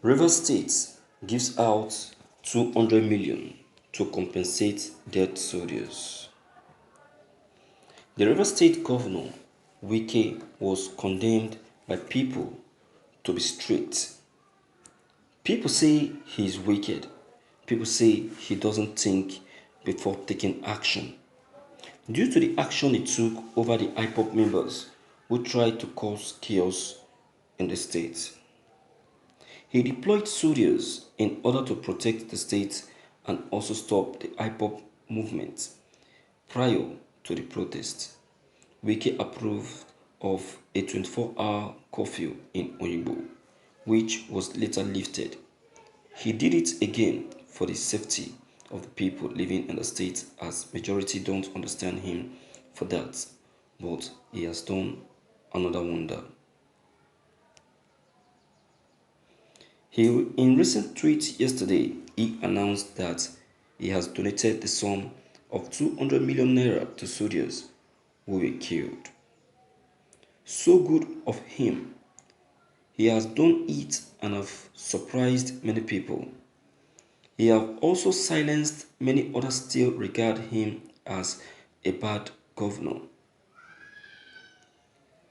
Rivers State gives out 200 million to compensate dead soldiers. The Rivers State Governor Wike was condemned by people to be strict. People say he is wicked. People say he doesn't think before taking action. Due to the action he took over the IPOP members who tried to cause chaos in the state, he deployed soldiers in order to protect the state and also stop the IPOP movement. Prior to the protest, Wike approved of a 24-hour curfew in Oyigbo, which was later lifted. He did it again for the safety of the people living in the state, as majority don't understand him for that, but he has done another wonder. In recent tweet yesterday, he announced that he has donated the sum of 200 million naira to soldiers who were killed. So good of him. He has done it and have surprised many people. He has also silenced many others still regard him as a bad governor.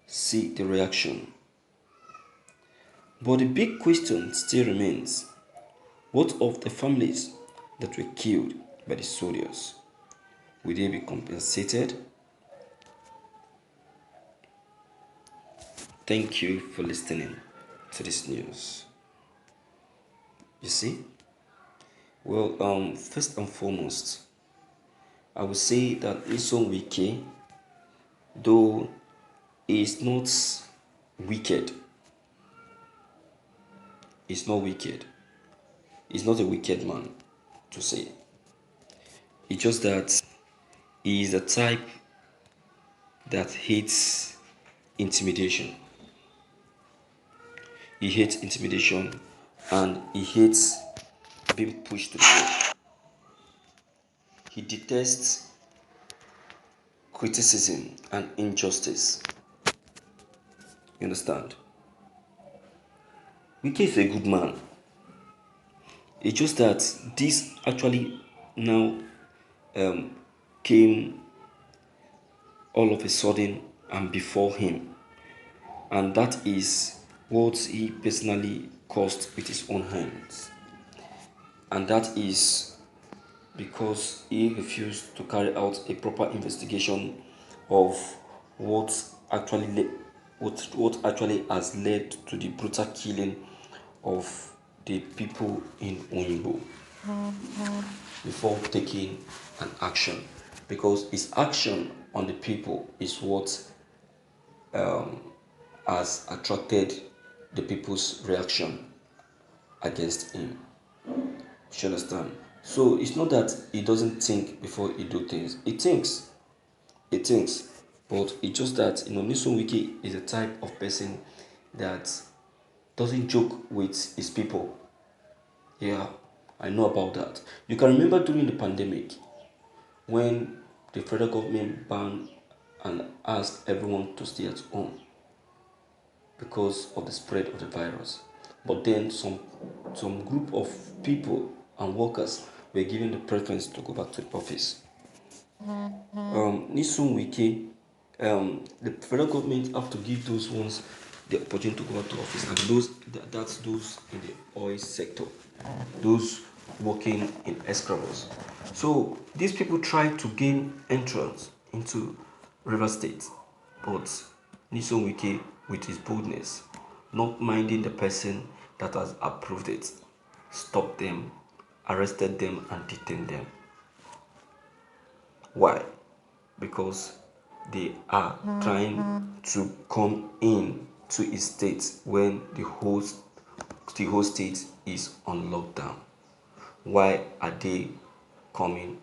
See the reaction. But the big question still remains: what of the families that were killed by the soldiers? Will they be compensated? Thank you for listening to this news. You see? Well, first and foremost, I would say that Nyesom Wike, though he is not wicked, he's not wicked. He's not a wicked man, to say. It's just that he is the type that hates intimidation. He hates intimidation and he hates being pushed to the wall. He detests criticism and injustice. You understand? Wike is a good man. It's just that this actually now came all of a sudden and before him. And that is what he personally caused with his own hands. And that is because he refused to carry out a proper investigation of what actually has led to the brutal killing of the people in Oyigbo before taking an action, because his action on the people is what has attracted the people's reaction against him. You understand? So it's not that he doesn't think before he do things. He thinks, but it's just that Nyesom Wike is a type of person that doesn't joke with his people. Yeah, I know about that. You can remember during the pandemic when the federal government banned and asked everyone to stay at home because of the spread of the virus. But then some group of people and workers were given the preference to go back to the office. Nyesom Wike, the federal government have to give those ones the opportunity to go back to office, and that's those in the oil sector, those working in escrows. So these people try to gain entrance into River State, but Nyesom Wike, with his boldness, not minding the person that has approved it, stopped them, arrested them, and detained them. Why? Because they are trying to come in to a state when the whole state is on lockdown. Why are they coming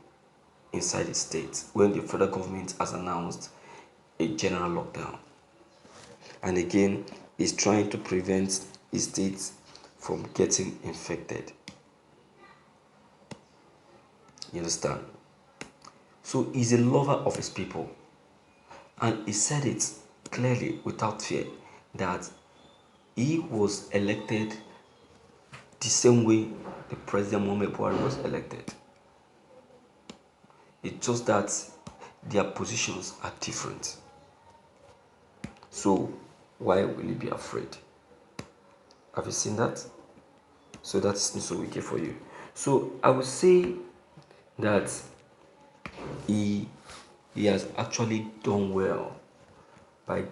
inside the state when the federal government has announced a general lockdown? And again, is trying to prevent the state from getting infected. You understand? So he's a lover of his people. And he said it clearly without fear that he was elected the same way the President Muhammad Buhari was elected. It's just that their positions are different. So why will he be afraid? Have you seen that? So that's Nyesom Wike for you. So I would say that he has actually done well by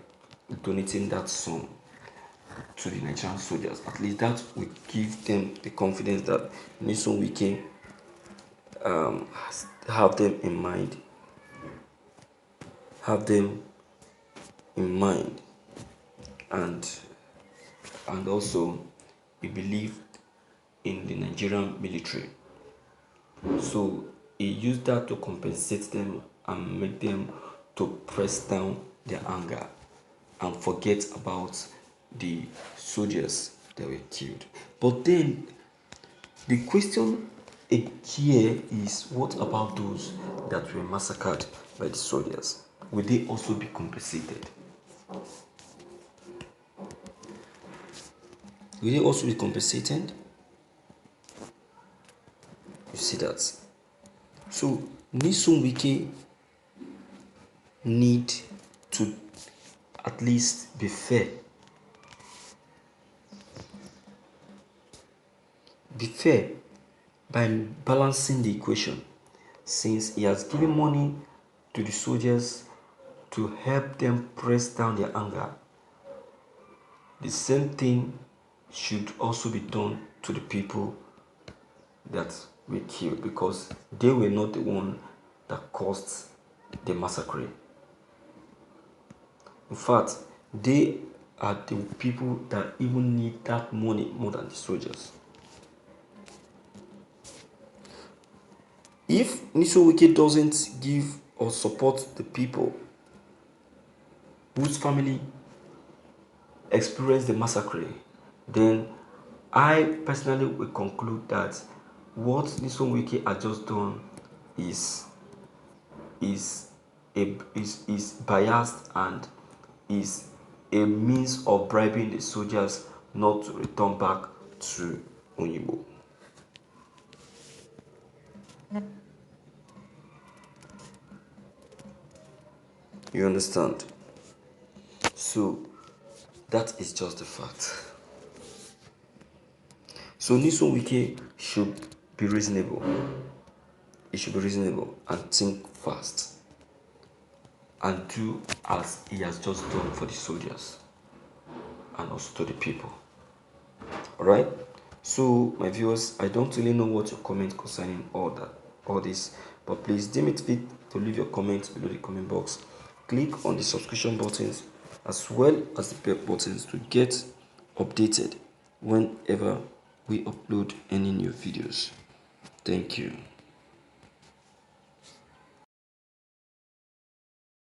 donating that sum to the Nigerian soldiers. At least that will give them the confidence that Nyesom Wike have them in mind. Have them in mind, and also he believed in the Nigerian military. So he used that to compensate them and make them to press down their anger and forget about the soldiers that were killed. But then the question here is, what about those that were massacred by the soldiers? Will they also be compensated? Will they also be compensated? You see that? So Nyesom Wike need to at least be fair. Be fair by balancing the equation, since he has given money to the soldiers to help them press down their anger. The same thing should also be done to the people that were killed, because they were not the one that caused the massacre. In fact, they are the people that even need that money more than the soldiers. If Nyesom Wike doesn't give or support the people whose family experienced the massacre, then I personally will conclude that what Nyesom Wike has just done is biased and is a means of bribing the soldiers not to return back to Onyibo. You understand? So that is just the fact. So Nyesom Wike should be reasonable. He should be reasonable and think fast, and do as he has just done for the soldiers and also to the people. Alright? So my viewers, I don't really know what your comment concerning all this, but please deem it fit to leave your comments below the comment box. Click on the subscription buttons as well as the bell buttons to get updated whenever we upload any new videos. Thank you.